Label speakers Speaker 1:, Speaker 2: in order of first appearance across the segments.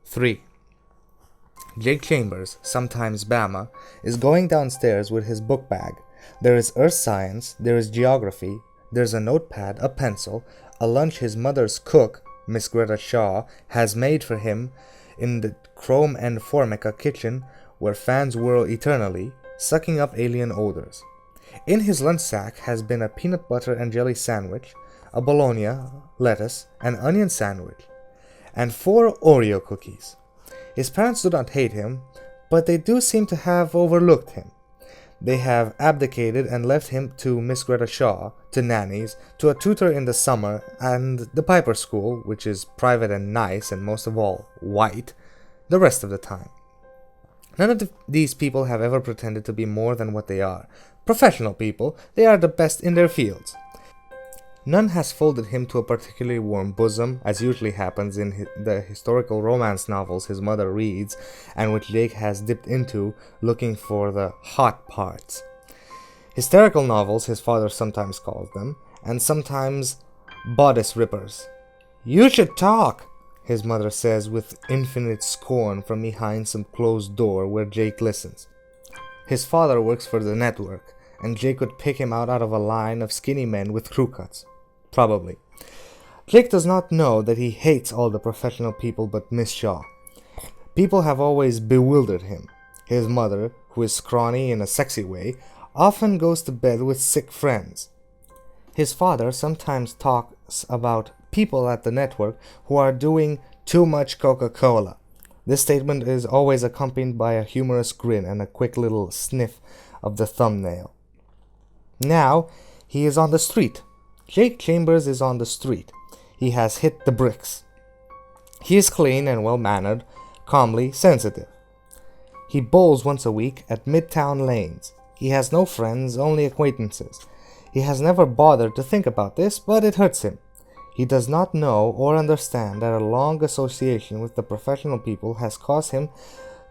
Speaker 1: 3. Jake Chambers, sometimes Bama, is going downstairs with his book bag. There is earth science, there is geography, there's a notepad, a pencil, a lunch his mother's cook, Miss Greta Shaw, has made for him in the chrome and formica kitchen where fans whirl eternally, sucking up alien odors. In his lunch sack has been a peanut butter and jelly sandwich, a bologna, lettuce, an onion sandwich, and 4 Oreo cookies. His parents do not hate him, but they do seem to have overlooked him. They have abdicated and left him to Miss Greta Shaw, to nannies, to a tutor in the summer, and the Piper School, which is private and nice and most of all white, the rest of the time. None of these people have ever pretended to be more than what they are. Professional people, they are the best in their fields. None has folded him to a particularly warm bosom, as usually happens in the historical romance novels his mother reads, and which Jake has dipped into, looking for the hot parts. Hysterical novels, his father sometimes calls them, and sometimes bodice rippers. "You should talk," his mother says with infinite scorn from behind some closed door where Jake listens. His father works for the network, and Jake would pick him out of a line of skinny men with crew cuts. Probably. Jake does not know that he hates all the professional people but Miss Shaw. People have always bewildered him. His mother, who is scrawny in a sexy way, often goes to bed with sick friends. His father sometimes talks about people at the network who are doing too much Coca-Cola. This statement is always accompanied by a humorous grin and a quick little sniff of the thumbnail. Now, he is on the street. Jake Chambers is on the street. He has hit the bricks. He is clean and well-mannered, calmly sensitive. He bowls once a week at Midtown Lanes. He has no friends, only acquaintances. He has never bothered to think about this, but it hurts him. He does not know or understand that a long association with the professional people has caused him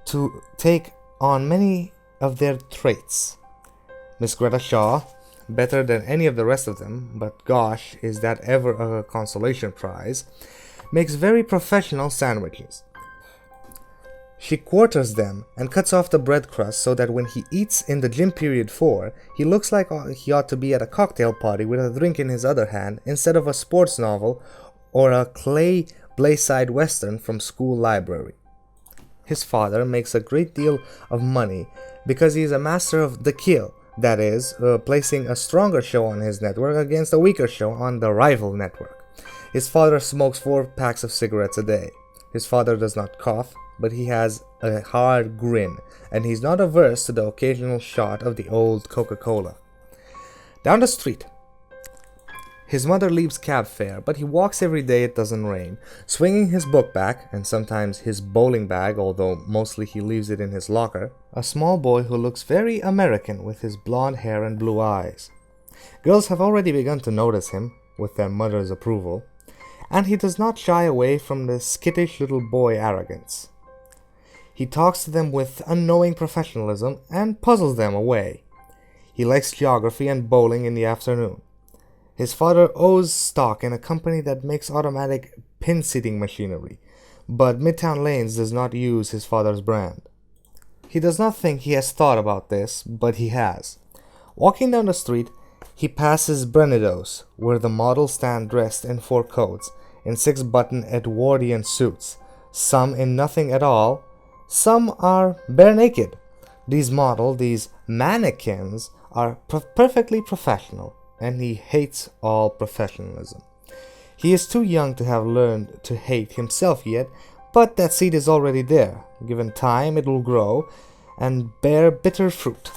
Speaker 1: to take on many of their traits. Miss Greta Shaw, better than any of the rest of them, but gosh, is that ever a consolation prize, makes very professional sandwiches. She quarters them and cuts off the bread crust so that when he eats in the gym period 4, he looks like he ought to be at a cocktail party with a drink in his other hand instead of a sports novel or a clay Blayside Western from school library. His father makes a great deal of money because he is a master of the kill, that is, placing a stronger show on his network against a weaker show on the rival network. His father smokes 4 packs of cigarettes a day. His father does not cough, but he has a hard grin, and he's not averse to the occasional shot of the old Coca-Cola. Down the street, his mother leaves cab fare, but he walks every day it doesn't rain, swinging his book bag, and sometimes his bowling bag, although mostly he leaves it in his locker, a small boy who looks very American with his blonde hair and blue eyes. Girls have already begun to notice him, with their mother's approval, and he does not shy away from the skittish little boy arrogance. He talks to them with unknowing professionalism and puzzles them away. He likes geography and bowling in the afternoon. His father owes stock in a company that makes automatic pin-seating machinery, but Midtown Lanes does not use his father's brand. He does not think he has thought about this, but he has. Walking down the street, he passes Brennidos, where the models stand dressed in 4 coats, in 6-button Edwardian suits, some in nothing at all, some are bare naked. These mannequins, are perfectly professional, and he hates all professionalism. He is too young to have learned to hate himself yet, but that seed is already there. Given time, it will grow and bear bitter fruit.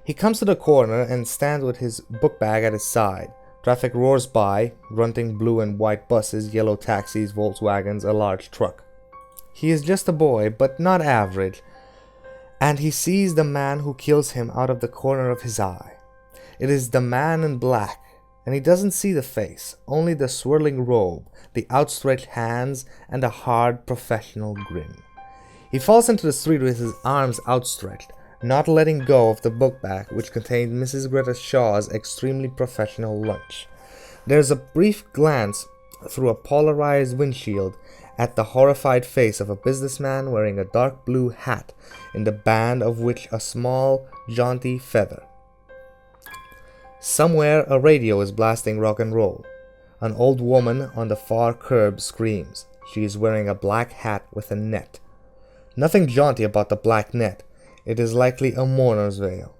Speaker 1: He comes to the corner and stands with his book bag at his side. Traffic roars by, grunting blue and white buses, yellow taxis, Volkswagens, a large truck. He is just a boy, but not average, and he sees the man who kills him out of the corner of his eye. It is the man in black, and he doesn't see the face, only the swirling robe, the outstretched hands, and a hard professional grin. He falls into the street with his arms outstretched, not letting go of the book bag which contained Mrs. Greta Shaw's extremely professional lunch. There is a brief glance through a polarized windshield, at the horrified face of a businessman wearing a dark blue hat, in the band of which a small, jaunty feather. Somewhere a radio is blasting rock and roll. An old woman on the far curb screams. She is wearing a black hat with a net. Nothing jaunty about the black net. It is likely a mourner's veil.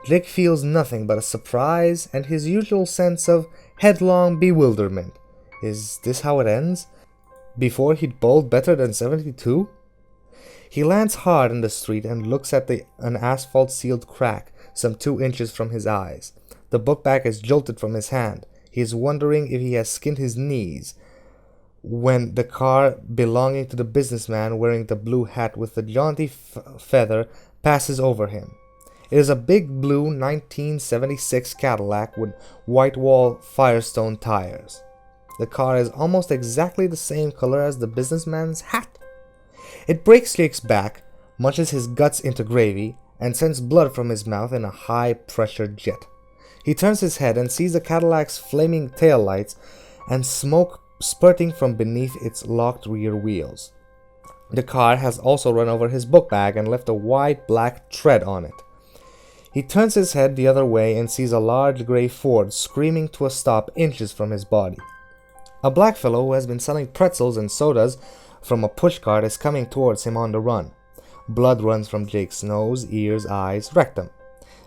Speaker 1: Jake feels nothing but a surprise and his usual sense of headlong bewilderment. Is this how it ends? Before he'd bowled better than 72? He lands hard in the street and looks at an asphalt-sealed crack some 2 inches from his eyes. The book bag is jolted from his hand. He is wondering if he has skinned his knees when the car belonging to the businessman wearing the blue hat with the jaunty feather passes over him. It is a big blue 1976 Cadillac with white wall Firestone tires. The car is almost exactly the same color as the businessman's hat. It breaks Jake's back, munches his guts into gravy, and sends blood from his mouth in a high-pressure jet. He turns his head and sees the Cadillac's flaming taillights and smoke spurting from beneath its locked rear wheels. The car has also run over his book bag and left a wide black tread on it. He turns his head the other way and sees a large gray Ford screaming to a stop inches from his body. A black fellow who has been selling pretzels and sodas from a pushcart is coming towards him on the run. Blood runs from Jake's nose, ears, eyes, rectum.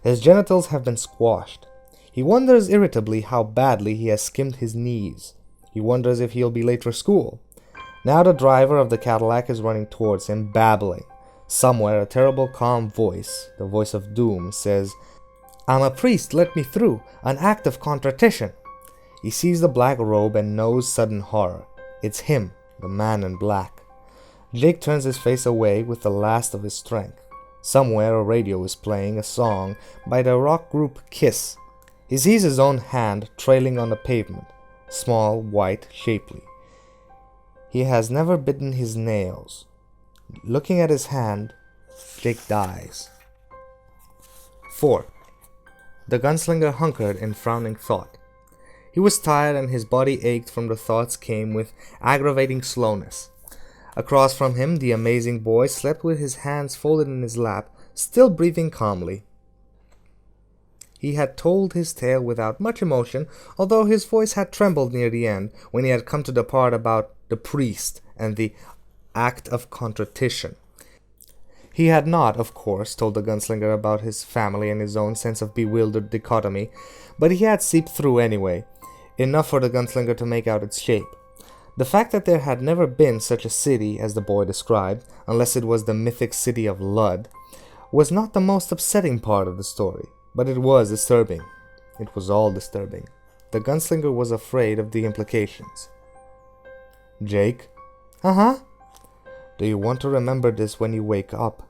Speaker 1: His genitals have been squashed. He wonders irritably how badly he has skimmed his knees. He wonders if he'll be late for school. Now the driver of the Cadillac is running towards him, babbling. Somewhere a terrible calm voice, the voice of doom, says, "I'm a priest, let me through, an act of contrition." He sees the black robe and knows sudden horror. It's him, the man in black. Jake turns his face away with the last of his strength. Somewhere a radio is playing a song by the rock group Kiss. He sees his own hand trailing on the pavement, small, white, shapely. He has never bitten his nails. Looking at his hand, Jake dies. 4. The gunslinger hunkered in frowning thought. He was tired and his body ached from the thoughts came with aggravating slowness. Across from him, the amazing boy slept with his hands folded in his lap, still breathing calmly. He had told his tale without much emotion, although his voice had trembled near the end, when he had come to the part about the priest and the act of contrition. He had not, of course, told the gunslinger about his family and his own sense of bewildered dichotomy, but he had seeped through anyway, enough for the gunslinger to make out its shape. The fact that there had never been such a city as the boy described, unless it was the mythic city of Lud, was not the most upsetting part of the story, but it was disturbing. It was all disturbing. The gunslinger was afraid of the implications. "Jake?" "Uh-huh." "Do you want to remember this when you wake up?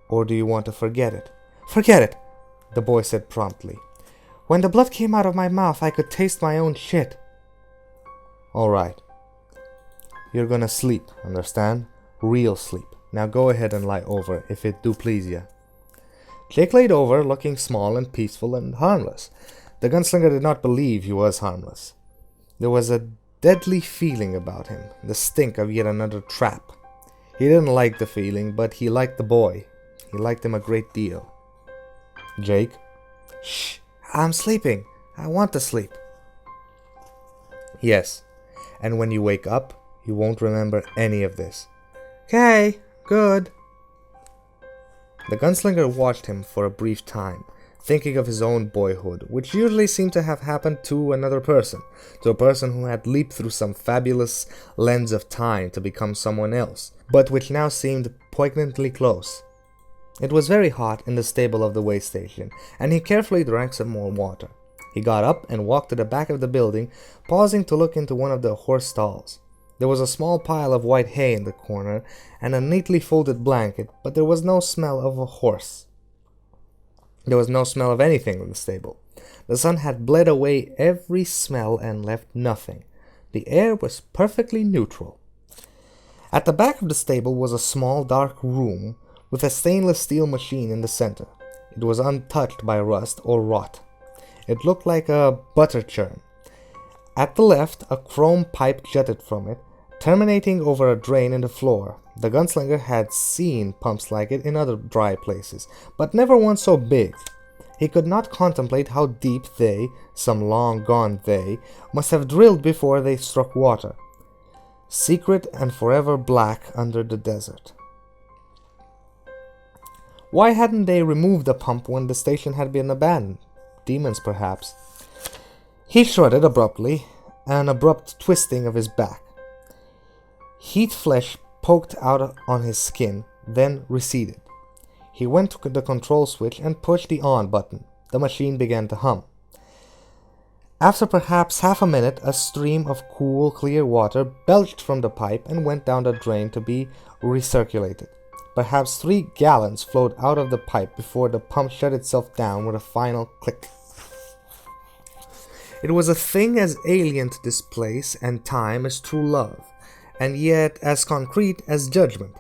Speaker 1: Or do you want to forget it?" "Forget it," the boy said promptly. "When the blood came out of my mouth, I could taste my own shit." "All right. You're gonna sleep, understand? Real sleep. Now go ahead and lie over, if it do please ya." Jake laid over, looking small and peaceful and harmless. The gunslinger did not believe he was harmless. There was a deadly feeling about him, the stink of yet another trap. He didn't like the feeling, but he liked the boy. He liked him a great deal. "Jake?" "Shh, I'm sleeping. I want to sleep." "Yes, and when you wake up, you won't remember any of this." "'Kay, good." The gunslinger watched him for a brief time, thinking of his own boyhood, which usually seemed to have happened to another person, to a person who had leaped through some fabulous lens of time to become someone else, but which now seemed poignantly close. It was very hot in the stable of the way station, and he carefully drank some more water. He got up and walked to the back of the building, pausing to look into one of the horse stalls. There was a small pile of white hay in the corner and a neatly folded blanket, but there was no smell of a horse. There was no smell of anything in the stable. The sun had bled away every smell and left nothing. The air was perfectly neutral. At the back of the stable was a small dark room with a stainless steel machine in the center. It was untouched by rust or rot. It looked like a butter churn. At the left, a chrome pipe jutted from it, terminating over a drain in the floor. The gunslinger had seen pumps like it in other dry places, but never one so big. He could not contemplate how deep they, some long gone they, must have drilled before they struck water, secret and forever black under the desert. Why hadn't they removed the pump when the station had been abandoned? Demons, perhaps. He shrugged abruptly, an abrupt twisting of his back. Heat flesh poked out on his skin, then receded. He went to the control switch and pushed the on button. The machine began to hum. After perhaps half a minute, a stream of cool, clear water belched from the pipe and went down the drain to be recirculated. Perhaps 3 gallons flowed out of the pipe before the pump shut itself down with a final click. It was a thing as alien to this place and time as true love, and yet as concrete as judgment.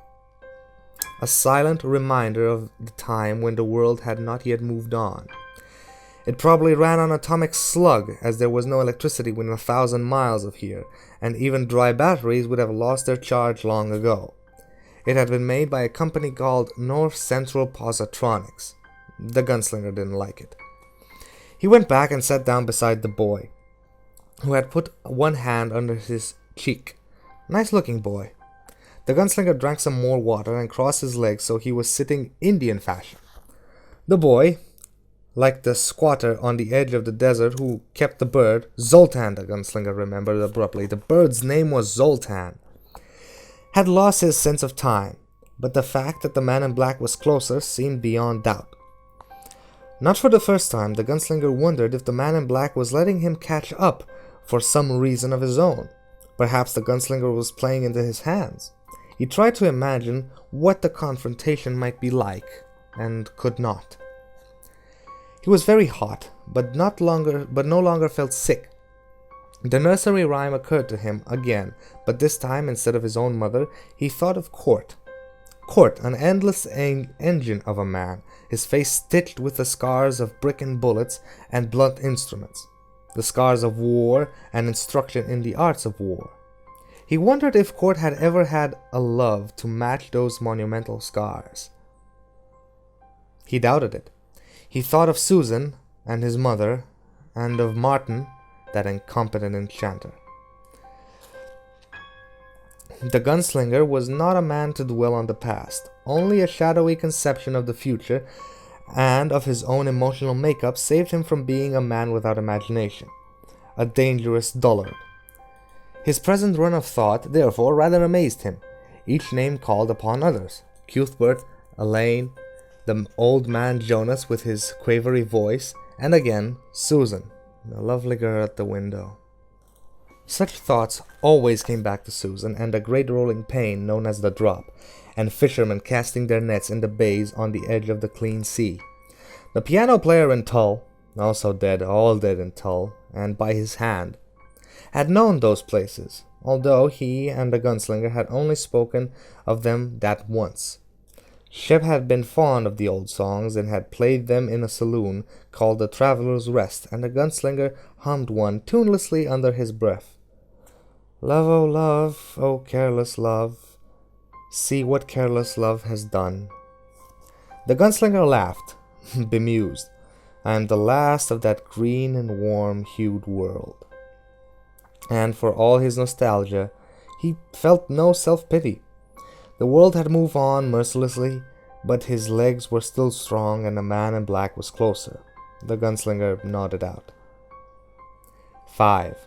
Speaker 1: A silent reminder of the time when the world had not yet moved on. It probably ran on atomic slug, as there was no electricity within 1,000 miles of here, and even dry batteries would have lost their charge long ago. It had been made by a company called North Central Positronics. The gunslinger didn't like it. He went back and sat down beside the boy, who had put one hand under his cheek. Nice-looking boy. The gunslinger drank some more water and crossed his legs so he was sitting Indian fashion. The boy, like the squatter on the edge of the desert who kept the bird, Zoltan, the gunslinger remembered abruptly. The bird's name was Zoltan. Had lost his sense of time, but the fact that the man in black was closer seemed beyond doubt. Not for the first time, the gunslinger wondered if the man in black was letting him catch up for some reason of his own. Perhaps the gunslinger was playing into his hands. He tried to imagine what the confrontation might be like, and could not. He was very hot, but no longer felt sick. The nursery rhyme occurred to him again, but this time, instead of his own mother, he thought of Court. Court, an endless engine of a man, his face stitched with the scars of brick and bullets and blunt instruments, the scars of war and instruction in the arts of war. He wondered if Court had ever had a love to match those monumental scars. He doubted it. He thought of Susan and his mother, and of Martin, that incompetent enchanter. The gunslinger was not a man to dwell on the past. Only a shadowy conception of the future and of his own emotional makeup saved him from being a man without imagination, a dangerous dullard. His present run of thought, therefore, rather amazed him. Each name called upon others. Cuthbert, Elaine, the old man Jonas with his quavery voice, and again Susan, the lovely girl at the window. Such thoughts always came back to Susan and the great rolling pain known as the drop, and fishermen casting their nets in the bays on the edge of the clean sea. The piano player in Tull, also dead, all dead in Tull, and by his hand, had known those places, although he and the gunslinger had only spoken of them that once. Shep had been fond of the old songs and had played them in a saloon called the Traveller's Rest, and the gunslinger hummed one tunelessly under his breath. Love, oh careless love, see what careless love has done. The gunslinger laughed, bemused. I am the last of that green and warm-hued world. And for all his nostalgia, he felt no self-pity. The world had moved on mercilessly, but his legs were still strong and the man in black was closer. The gunslinger nodded out. 5.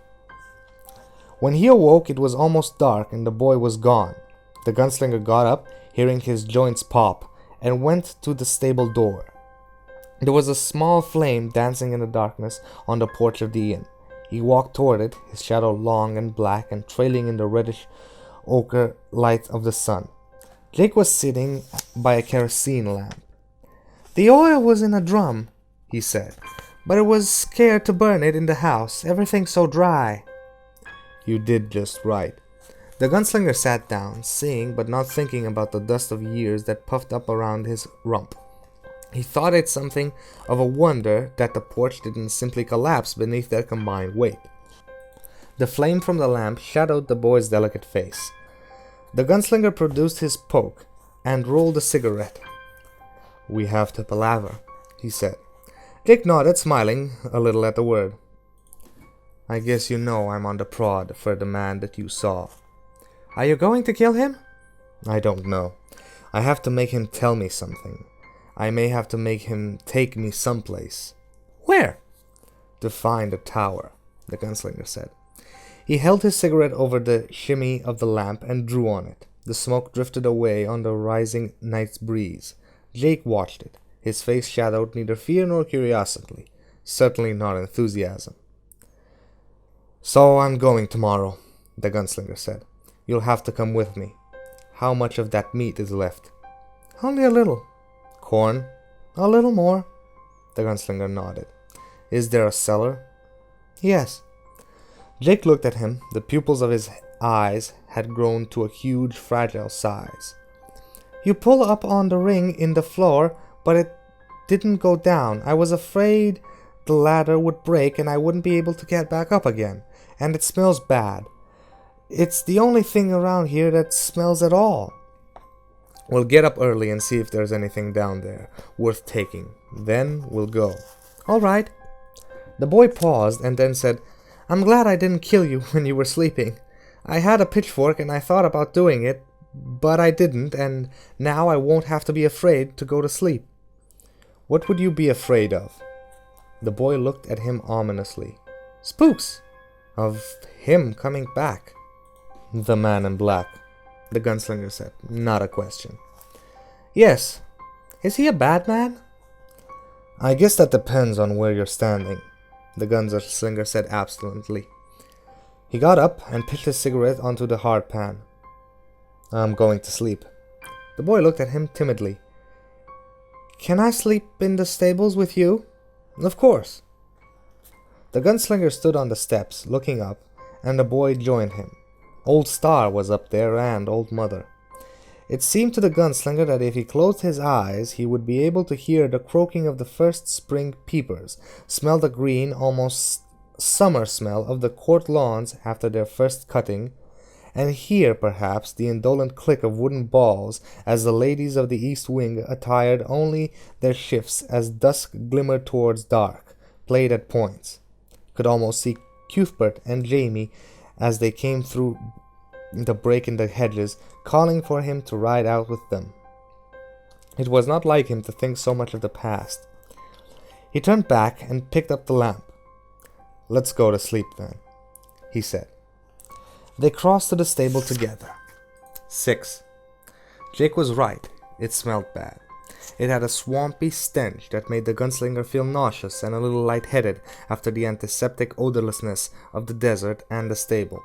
Speaker 1: When he awoke, it was almost dark and the boy was gone. The gunslinger got up, hearing his joints pop, and went to the stable door. There was a small flame dancing in the darkness on the porch of the inn. He walked toward it, his shadow long and black and trailing in the reddish ochre light of the sun. Jake was sitting by a kerosene lamp. The oil was in a drum, he said, but I was scared to burn it in the house. Everything's so dry. You did just right. The gunslinger sat down, seeing but not thinking about the dust of years that puffed up around his rump. He thought it something of a wonder that the porch didn't simply collapse beneath their combined weight. The flame from the lamp shadowed the boy's delicate face. The gunslinger produced his poke and rolled a cigarette. "We have to palaver," he said. Jake nodded, smiling a little at the word. "I guess you know I'm on the prod for the man that you saw." "Are you going to kill him?" "I don't know. I have to make him tell me something. I may have to make him take me someplace." "Where?" "To find a tower," the gunslinger said. He held his cigarette over the shimmy of the lamp and drew on it. The smoke drifted away on the rising night's breeze. Jake watched it. His face shadowed neither fear nor curiosity, certainly not enthusiasm. "So I'm going tomorrow," the gunslinger said. "You'll have to come with me. How much of that meat is left?" "Only a little." "Corn?" "A little more." The gunslinger nodded. "Is there a cellar?" "Yes." Jake looked at him. The pupils of his eyes had grown to a huge, fragile size. "You pull up on the ring in the floor, but it didn't go down. I was afraid the ladder would break and I wouldn't be able to get back up again. And it smells bad. It's the only thing around here that smells at all." "We'll get up early and see if there's anything down there worth taking. Then we'll go." "All right." The boy paused and then said, "I'm glad I didn't kill you when you were sleeping. I had a pitchfork and I thought about doing it, but I didn't, and now I won't have to be afraid to go to sleep." "What would you be afraid of?" The boy looked at him ominously. "Spooks." "Of him coming back." "The man in black," the gunslinger said, not a question. "Yes. Is he a bad man?" "I guess that depends on where you're standing," the gunslinger said absently. He got up and pitched his cigarette onto the hard pan. "I'm going to sleep." The boy looked at him timidly. "Can I sleep in the stables with you?" "Of course." The gunslinger stood on the steps, looking up, and the boy joined him. Old Star was up there and Old Mother. It seemed to the gunslinger that if he closed his eyes, he would be able to hear the croaking of the first spring peepers, smell the green, almost summer smell of the court lawns after their first cutting, and hear, perhaps, the indolent click of wooden balls as the ladies of the East Wing, attired only their shifts as dusk glimmered towards dark, played at points. Could almost see Cuthbert and Jamie as they came through the break in the hedges, calling for him to ride out with them. It was not like him to think so much of the past. He turned back and picked up the lamp. "Let's go to sleep then," he said. They crossed to the stable together. 6. Jake was right. It smelled bad. It had a swampy stench that made the gunslinger feel nauseous and a little lightheaded after the antiseptic odorlessness of the desert and the stable.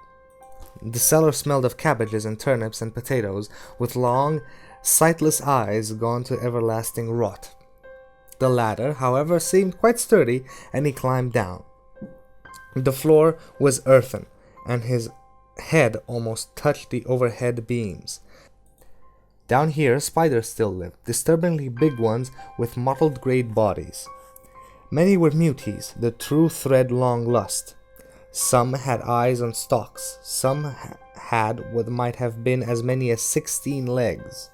Speaker 1: The cellar smelled of cabbages and turnips and potatoes, with long, sightless eyes gone to everlasting rot. The ladder, however, seemed quite sturdy, and he climbed down. The floor was earthen, and his head almost touched the overhead beams. Down here, spiders still lived, disturbingly big ones with mottled gray bodies. Many were muties, the true thread-long lust. Some had eyes on stalks, some had what might have been as many as 16 legs.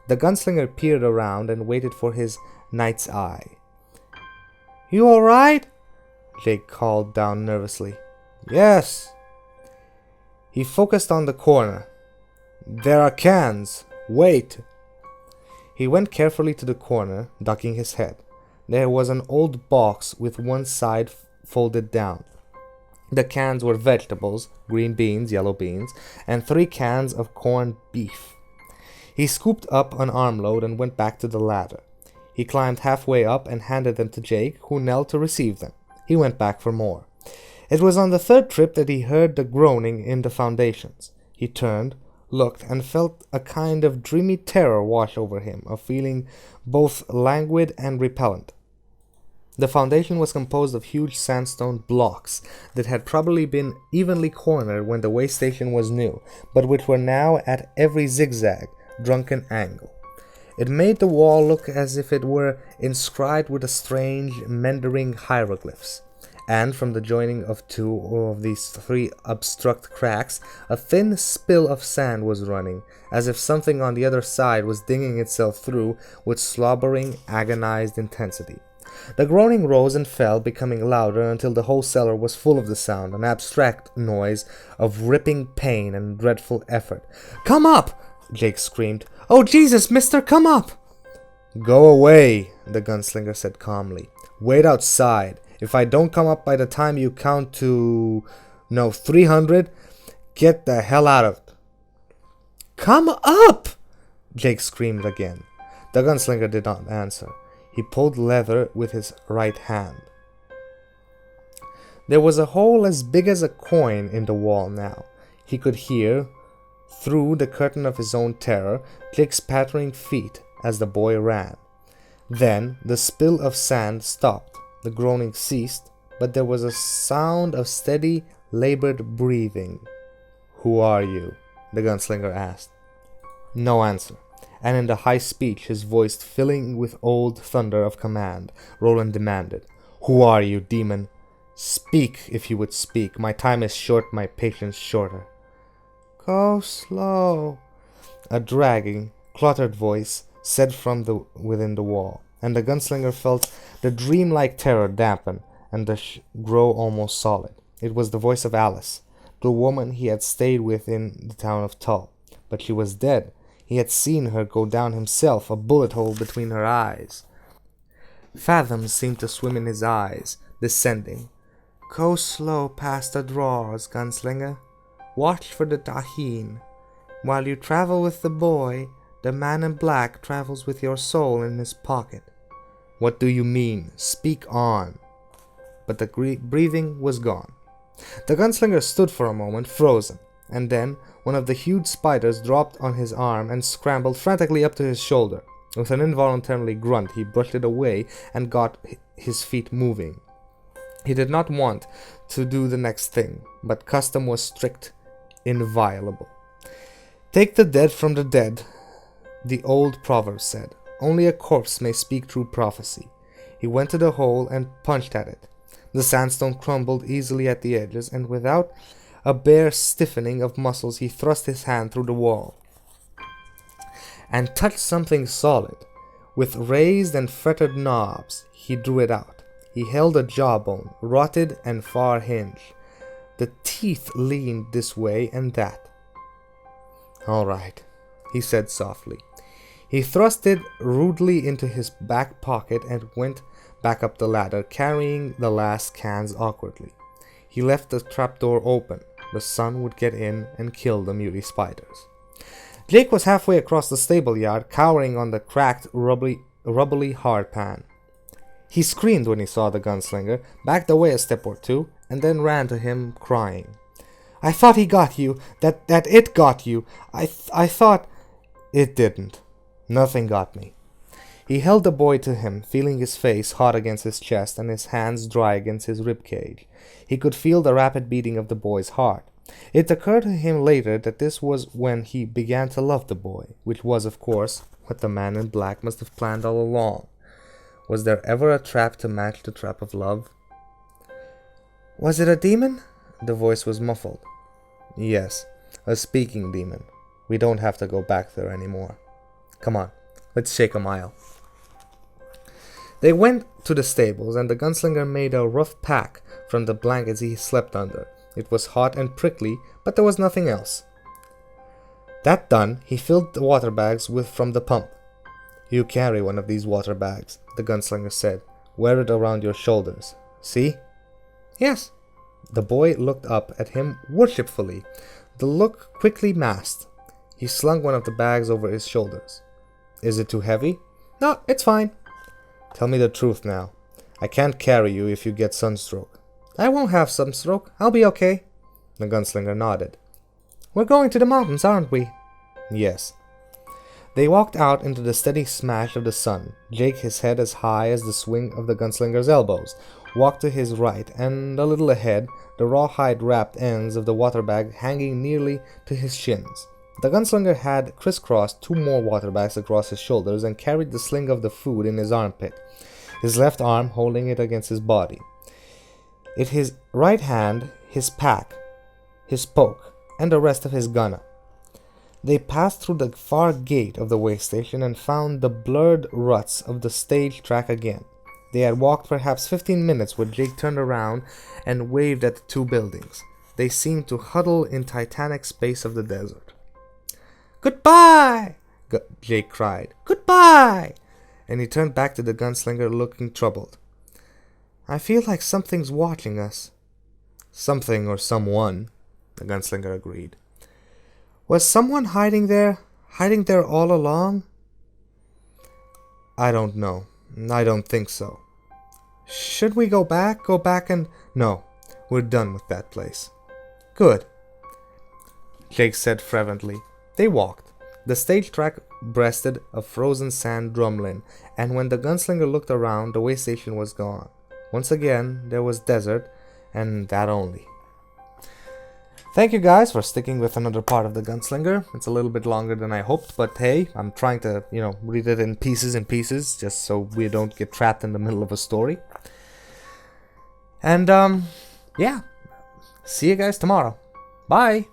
Speaker 1: The gunslinger peered around and waited for his knight's eye. "You all right?" Jake called down nervously. "Yes." He focused on the corner. "There are cans. Wait." He went carefully to the corner, ducking his head. There was an old box with one side folded down. The cans were vegetables, green beans, yellow beans, and 3 cans of corned beef. He scooped up an armload and went back to the ladder. He climbed halfway up and handed them to Jake, who knelt to receive them. He went back for more. It was on the 3rd trip that he heard the groaning in the foundations. He turned, looked, and felt a kind of dreamy terror wash over him, a feeling both languid and repellent. The foundation was composed of huge sandstone blocks that had probably been evenly cornered when the way station was new, but which were now at every zigzag, drunken angle. It made the wall look as if it were inscribed with a strange, meandering hieroglyphs. and from the joining of two of these three obstruct cracks, a thin spill of sand was running, as if something on the other side was digging itself through with slobbering, agonized intensity. The groaning rose and fell, becoming louder until the whole cellar was full of the sound, an abstract noise of ripping pain and dreadful effort. "Come up!" Jake screamed. "Oh, Jesus, mister, come up!" "Go away," the gunslinger said calmly. "Wait outside. If I don't come up by the time you count to... 300, get the hell out of it." "Come up!" Jake screamed again. The gunslinger did not answer. He pulled leather with his right hand. There was a hole as big as a coin in the wall now. He could hear, through the curtain of his own terror, Jake's pattering feet as the boy ran. Then the spill of sand stopped. The groaning ceased, but there was a sound of steady, labored breathing. "Who are you?" the gunslinger asked. No answer. And in the high speech, his voice filling with old thunder of command, Roland demanded, "Who are you, demon? Speak, if you would speak. My time is short, my patience shorter." "Go slow," a dragging, cluttered voice said from within the wall, and the gunslinger felt the dreamlike terror dampen and grow almost solid. It was the voice of Alice, the woman he had stayed with in the town of Tull. But she was dead. He had seen her go down himself, a bullet hole between her eyes. Fathoms seemed to swim in his eyes, descending. "Go slow past the drawers, gunslinger. Watch for the Deschain. While you travel with the boy, the man in black travels with your soul in his pocket." "What do you mean? Speak on." But the breathing was gone. The gunslinger stood for a moment, frozen, and then one of the huge spiders dropped on his arm and scrambled frantically up to his shoulder. With an involuntary grunt, he brushed it away and got his feet moving. He did not want to do the next thing, but custom was strict, inviolable. "Take the dead from the dead," the old proverb said. "Only a corpse may speak true prophecy." He went to the hole and punched at it. The sandstone crumbled easily at the edges, and without a bare stiffening of muscles, he thrust his hand through the wall and touched something solid. With raised and fretted knobs, he drew it out. He held a jawbone, rotted and far hinged. The teeth leaned this way and that. "All right," he said softly. He thrust it rudely into his back pocket and went back up the ladder, carrying the last cans awkwardly. He left the trapdoor open. The sun would get in and kill the muley spiders. Jake was halfway across the stable yard, cowering on the cracked, rubbly hard pan. He screamed when he saw the gunslinger, backed away a step or two, and then ran to him, crying, "I thought he got you, that it got you. I thought—" "It didn't. Nothing got me." He held the boy to him, feeling his face hot against his chest and his hands dry against his rib cage. He could feel the rapid beating of the boy's heart. It occurred to him later that this was when he began to love the boy, which was, of course, what the man in black must have planned all along. Was there ever a trap to match the trap of love? "Was it a demon?" The voice was muffled. "Yes, a speaking demon. We don't have to go back there anymore. Come on, let's shake a mile." They went to the stables, and the gunslinger made a rough pack from the blankets he slept under. It was hot and prickly, but there was nothing else. That done, he filled the water bags from the pump. "You carry one of these water bags," the gunslinger said. "Wear it around your shoulders. See?" "Yes." The boy looked up at him worshipfully. The look quickly masked. He slung one of the bags over his shoulders. "Is it too heavy?" "No, it's fine." "Tell me the truth now. I can't carry you if you get sunstroke." "I won't have sunstroke. I'll be okay." The gunslinger nodded. "We're going to the mountains, aren't we?" "Yes." They walked out into the steady smash of the sun. Jake, his head as high as the swing of the gunslinger's elbows, walked to his right, and a little ahead, the rawhide-wrapped ends of the water bag hanging nearly to his shins. The gunslinger had crisscrossed 2 more water bags across his shoulders and carried the sling of the food in his armpit, his left arm holding it against his body. In his right hand, his pack, his poke, and the rest of his gunna. They passed through the far gate of the way station and found the blurred ruts of the stage track again. They had walked perhaps 15 minutes when Jake turned around and waved at the two buildings. They seemed to huddle in titanic space of the desert. "Goodbye!" Jake cried. "Goodbye!" And he turned back to the gunslinger looking troubled. "I feel like something's watching us." "Something or someone," the gunslinger agreed. "Was someone hiding there? Hiding there all along?" "I don't know. I don't think so." "Should we go back? Go back and—" "No, we're done with that place." "Good," Jake said fervently. They walked. The stage track breasted a frozen sand drumlin, and when the gunslinger looked around, the way station was gone. Once again, there was desert, and that only. Thank you guys for sticking with another part of the Gunslinger. It's a little bit longer than I hoped, but hey, I'm trying to, read it in pieces, just so we don't get trapped in the middle of a story. And, yeah. See you guys tomorrow. Bye!